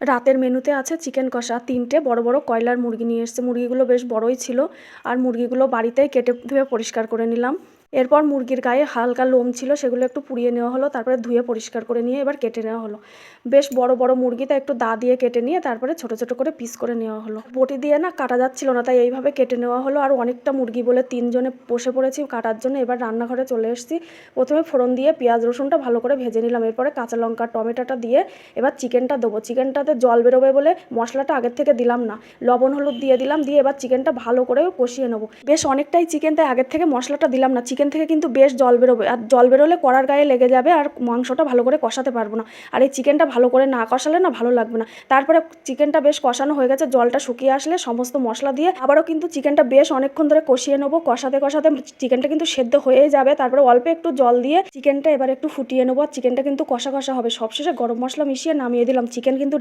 রাতের মেনুতে আছে চিকেন কষা। ৩টে বড় বড় কয়লার মুরগি নিয়ে এসেছে। মুরগিগুলো বেশ বড়ই ছিল। আর মুরগিগুলো বাড়িতেই কেটে ধুয়ে পরিষ্কার করে নিলাম। এরপর মুরগির গায়ে হালকা লোম ছিল, সেগুলো একটু পুড়িয়ে নেওয়া হলো। তারপরে ধুয়ে পরিষ্কার করে নিয়ে এবার কেটে নেওয়া হলো। বেশ বড় বড় মুরগিটা একটু দা দিয়ে কেটে নিয়ে তারপরে ছোট ছোট করে পিস করে নেওয়া হলো। বটি দিয়ে না কাটা যাচ্ছিল না, তাই এইভাবে কেটে নেওয়া হলো। আর অনেকটা মুরগি বলে 3জনে বসে পড়েছি কাটার জন্য। এবার রান্নাঘরে চলে এসেছি। প্রথমে ফোড়ন দিয়ে পেঁয়াজ রসুনটা ভালো করে ভেজে নিলাম। এরপরে কাঁচা লঙ্কা টমেটোটা দিয়ে এবার চিকেনটা দেবো। চিকেনটাতে জল বেরোবে বলে মশলাটা আগের থেকে দিলাম না, লবণ হলুদ দিয়ে দিলাম। দিয়ে এবার চিকেনটা ভালো করে কষিয়ে নেবো। বেশ অনেকটাই চিকেন, তাই আগের থেকে মশলাটা দিলাম না। চিকেন থেকে কিন্তু বেশ জল বেরোবে, আর জল বেরোলে কড়ার গায়ে লেগে যাবে আর মাংসটা ভালো করে কষাতে পারবো না। আর এই চিকেনটা ভালো করে না কষালে না ভালো লাগবে না। তারপরে চিকেনটা বেশ কষানো হয়ে গেছে, জলটা শুকিয়ে আসলে সমস্ত মশলা দিয়ে আবারও কিন্তু চিকেনটা বেশ অনেকক্ষণ ধরে কষিয়ে নেবো। কষাতে কষাতে চিকেনটা কিন্তু সেদ্ধ হয়েই যাবে। তারপরে অল্প একটু জল দিয়ে চিকেনটা এবার একটু ফুটিয়ে নেবো। আর চিকেনটা কিন্তু কষা কষা হবে। সবশেষে গরম মশলা মিশিয়ে নামিয়ে দিলাম। চিকেন কিন্তু